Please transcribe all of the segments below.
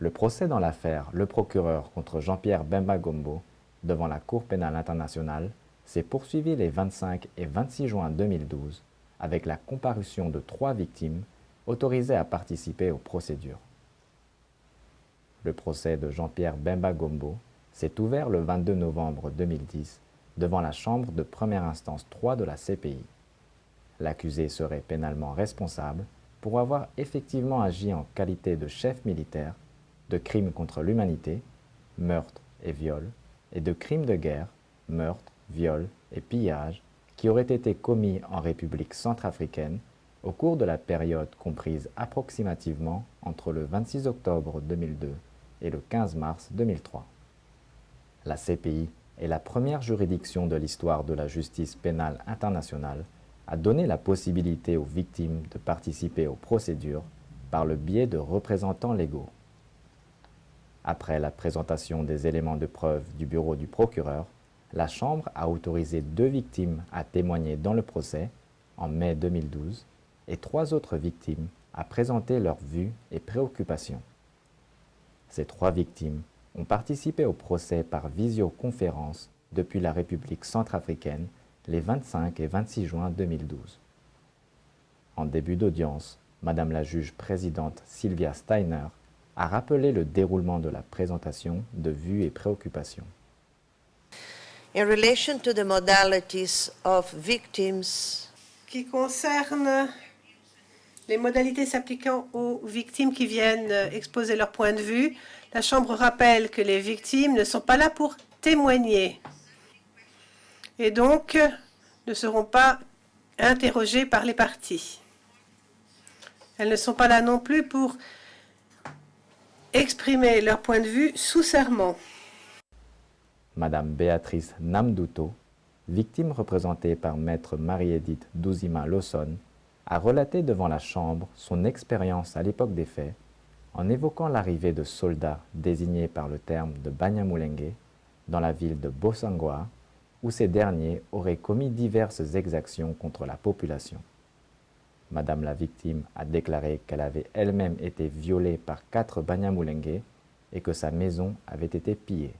Le procès dans l'affaire Le Procureur contre Jean-Pierre Bemba Gombo devant la Cour pénale internationale s'est poursuivi les 25 et 26 juin 2012 avec la comparution de 3 victimes autorisées à participer aux procédures. Le procès de Jean-Pierre Bemba Gombo s'est ouvert le 22 novembre 2010 devant la Chambre de première instance 3 de la CPI. L'accusé serait pénalement responsable pour avoir effectivement agi en qualité de chef militaire de crimes contre l'humanité, meurtre et viol, et de crimes de guerre, meurtre, viol et pillage, qui auraient été commis en République centrafricaine au cours de la période comprise approximativement entre le 26 octobre 2002 et le 15 mars 2003. La CPI est la première juridiction de l'histoire de la justice pénale internationale à donner la possibilité aux victimes de participer aux procédures par le biais de représentants légaux. Après la présentation des éléments de preuve du bureau du procureur, la Chambre a autorisé 2 victimes à témoigner dans le procès en mai 2012 et 3 autres victimes à présenter leurs vues et préoccupations. Ces 3 victimes ont participé au procès par visioconférence depuis la République centrafricaine les 25 et 26 juin 2012. En début d'audience, Madame la juge présidente Sylvia Steiner a rappelé le déroulement de la présentation de vues et préoccupations. In relation to the modalities of victims, qui concerne les modalités s'appliquant aux victimes qui viennent exposer leur point de vue, la Chambre rappelle que les victimes ne sont pas là pour témoigner et donc ne seront pas interrogées par les parties. Elles ne sont pas là non plus pour exprimer leur point de vue sous serment. Madame Béatrice Namduto, victime représentée par maître Marie-Édith Douzima Lawson, a relaté devant la Chambre son expérience à l'époque des faits en évoquant l'arrivée de soldats désignés par le terme de Banyamulenge dans la ville de Bossangoa, où ces derniers auraient commis diverses exactions contre la population. Madame la victime a déclaré qu'elle avait elle-même été violée par 4 Banyamulenge et que sa maison avait été pillée.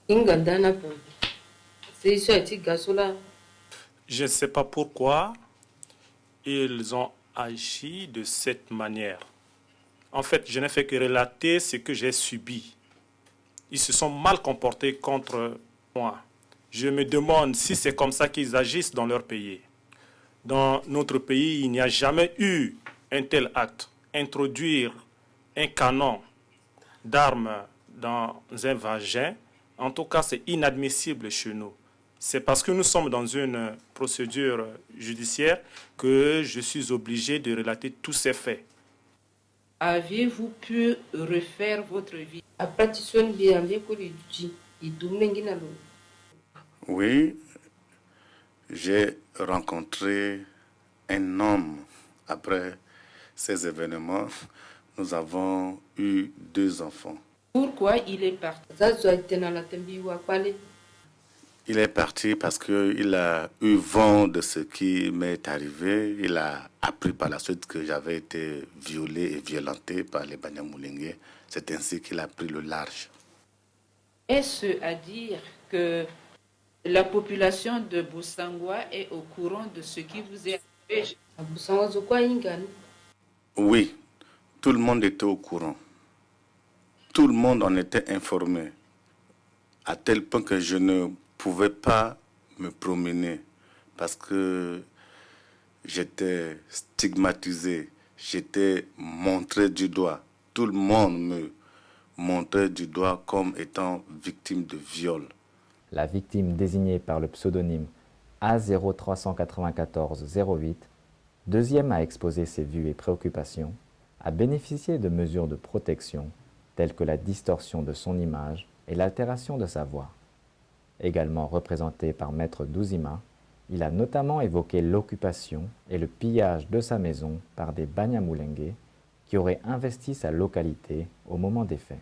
Je ne sais pas pourquoi ils ont agi de cette manière. En fait, je n'ai fait que relater ce que j'ai subi. Ils se sont mal comportés contre moi. Je me demande si c'est comme ça qu'ils agissent dans leur pays. Dans notre pays, il n'y a jamais eu un tel acte. Introduire un canon d'armes dans un vagin, en tout cas, c'est inadmissible chez nous. C'est parce que nous sommes dans une procédure judiciaire que je suis obligé de relater tous ces faits. Avez-vous pu refaire votre vie? Oui, j'ai rencontré un homme. Après ces événements, nous avons eu 2 enfants. Pourquoi il est parti? Il est parti parce qu'il a eu vent de ce qui m'est arrivé. Il a appris par la suite que j'avais été violé et violenté par les Banyamulenge. C'est ainsi qu'il a pris le large. Est-ce à dire que la population de Bossangoa est au courant de ce qui vous est arrivé? Oui, tout le monde était au courant. Tout le monde en était informé, à tel point que je ne pouvais pas me promener parce que j'étais stigmatisé, j'étais montré du doigt. Tout le monde me montrait du doigt comme étant victime de viol. La victime désignée par le pseudonyme A039408, deuxième à exposer ses vues et préoccupations, a bénéficié de mesures de protection telles que la distorsion de son image et l'altération de sa voix. Également représenté par Maître Douzima, il a notamment évoqué l'occupation et le pillage de sa maison par des Banyamulenge qui auraient investi sa localité au moment des faits.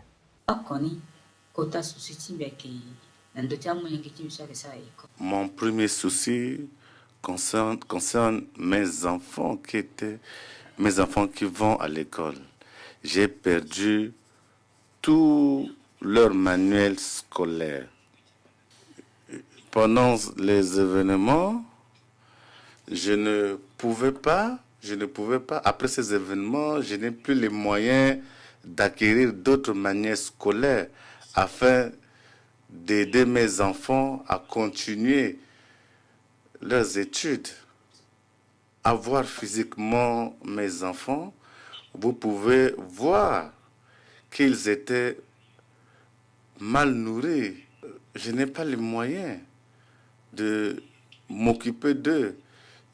Mon premier souci concerne mes enfants qui vont à l'école. J'ai perdu tout leur manuel scolaire. Pendant les événements, je ne pouvais pas, après ces événements, je n'ai plus les moyens d'acquérir d'autres manières scolaires afin d'aider mes enfants à continuer leurs études. À voir physiquement mes enfants, vous pouvez voir qu'ils étaient mal nourris. Je n'ai pas les moyens de m'occuper d'eux.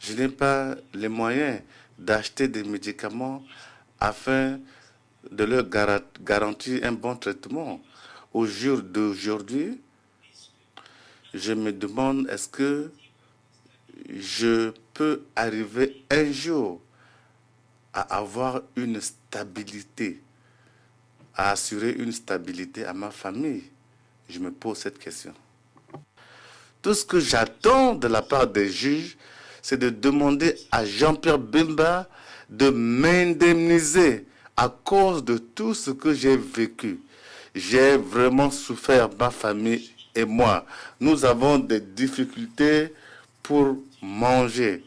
Je n'ai pas les moyens d'acheter des médicaments afin de leur garantir un bon traitement. Au jour d'aujourd'hui, je me demande est-ce que je peux arriver un jour à avoir une stabilité, à assurer une stabilité à ma famille. Je me pose cette question. Tout ce que j'attends de la part des juges, c'est de demander à Jean-Pierre Bemba de m'indemniser à cause de tout ce que j'ai vécu. J'ai vraiment souffert, ma famille et moi. Nous avons des difficultés pour manger.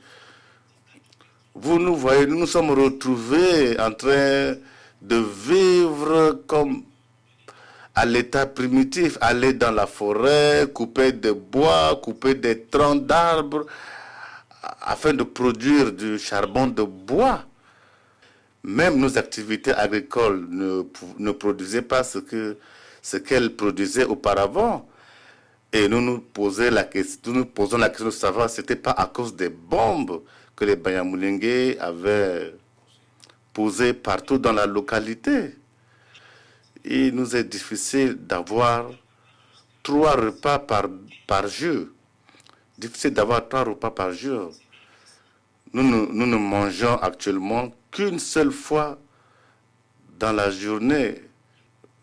Vous nous voyez, nous nous sommes retrouvés en train de vivre comme à l'état primitif, aller dans la forêt, couper des bois, couper des troncs d'arbres, afin de produire du charbon de bois. Même nos activités agricoles ne produisaient pas ce qu'elles produisaient auparavant. Et nous nous posons la question de savoir si ce n'était pas à cause des bombes que les Banyamulenge avaient posées partout dans la localité. Il nous est difficile d'avoir 3 repas par jour. Difficile d'avoir 3 repas par jour. Nous ne mangeons actuellement qu'une seule fois dans la journée.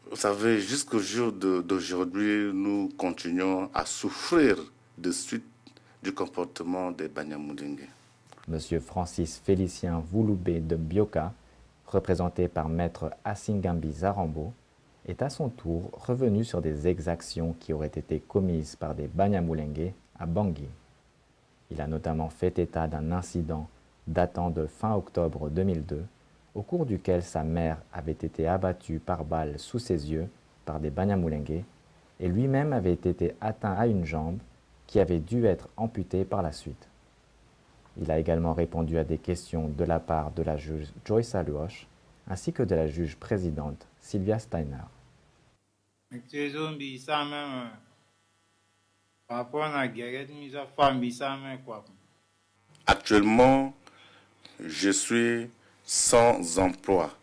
Vous savez, jusqu'au jour d'aujourd'hui, nous continuons à souffrir de suite du comportement des Banyamulenge. Monsieur Francis Félicien Vouloubé de Bioka, représenté par Maître Asingambi Zarambo, est à son tour revenu sur des exactions qui auraient été commises par des Banyamulenge à Bangui. Il a notamment fait état d'un incident datant de fin octobre 2002, au cours duquel sa mère avait été abattue par balle sous ses yeux par des Banyamulenge et lui-même avait été atteint à une jambe qui avait dû être amputée par la suite. Il a également répondu à des questions de la part de la juge Joyce Aluosh ainsi que de la juge présidente Sylvia Steiner. Actuellement, je suis sans emploi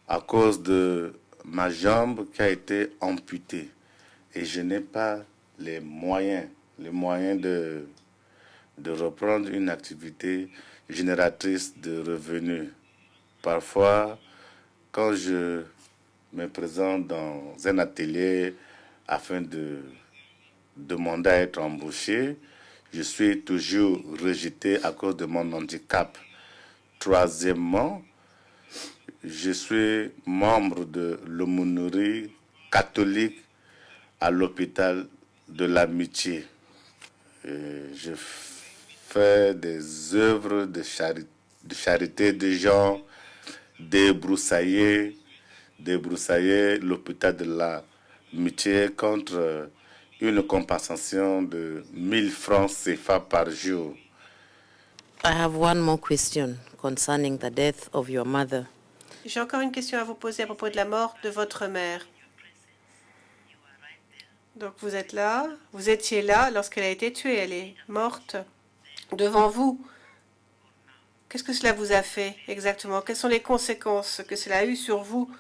à cause de ma jambe qui a été amputée et je n'ai pas les moyens de reprendre une activité génératrice de revenus. Parfois, quand je me présente dans un atelier afin de demander à être embauché, je suis toujours rejeté à cause de mon handicap. Troisièmement, je suis membre de l'aumônerie catholique à l'hôpital de l'Amitié. Je fais des œuvres de charité de gens, débroussailler l'hôpital de l'Amitié contre une compensation de 1000 francs CFA par jour. I have one more question concerning the death of your mother. J'ai encore une question à vous poser à propos de la mort de votre mère. Donc vous êtes là, vous étiez là lorsqu'elle a été tuée, elle est morte devant vous. Qu'est-ce que cela vous a fait exactement? Quelles sont les conséquences que cela a eu sur vous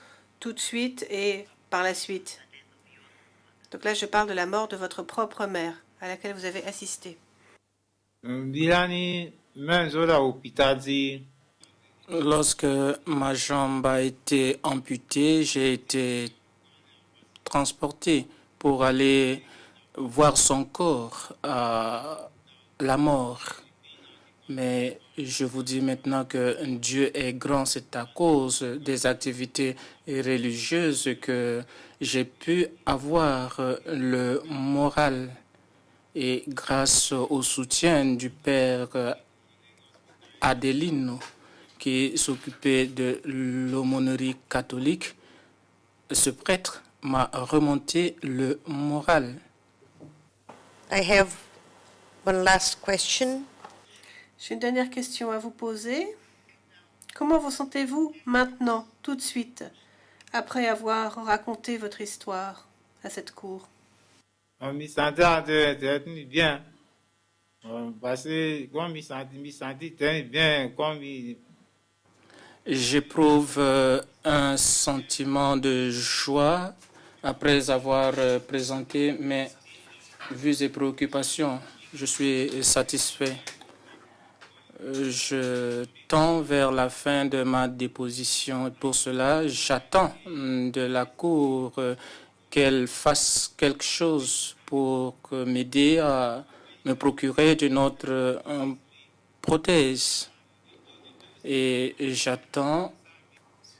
tout de suite et par la suite? Donc là, je parle de la mort de votre propre mère à laquelle vous avez assisté. Lorsque ma jambe a été amputée, j'ai été transporté pour aller voir son corps à la mort. Mais je vous dis maintenant que Dieu est grand, c'est à cause des activités religieuses que j'ai pu avoir le moral. Et grâce au soutien du père Adelino, qui s'occupait de l'aumônerie catholique, ce prêtre m'a remonté le moral. I have one last question. J'ai une dernière question à vous poser. Comment vous sentez-vous maintenant, tout de suite, après avoir raconté votre histoire à cette cour? On m'y sentait bien. Parce que quand m'y sentais très bien, comme J'éprouve un sentiment de joie après avoir présenté mes vues et préoccupations. Je suis satisfait. Je tends vers la fin de ma déposition. Pour cela, j'attends de la Cour qu'elle fasse quelque chose pour m'aider à me procurer une autre prothèse. Et j'attends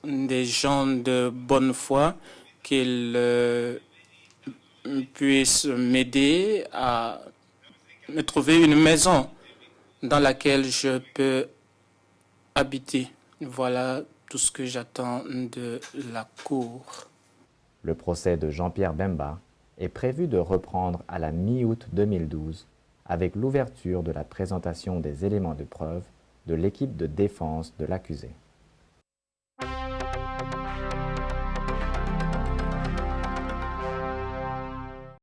des gens de bonne foi qu'ils puissent m'aider à me trouver une maison dans laquelle je peux habiter. Voilà tout ce que j'attends de la Cour. Le procès de Jean-Pierre Bemba est prévu de reprendre à la mi-août 2012 avec l'ouverture de la présentation des éléments de preuve de l'équipe de défense de l'accusé.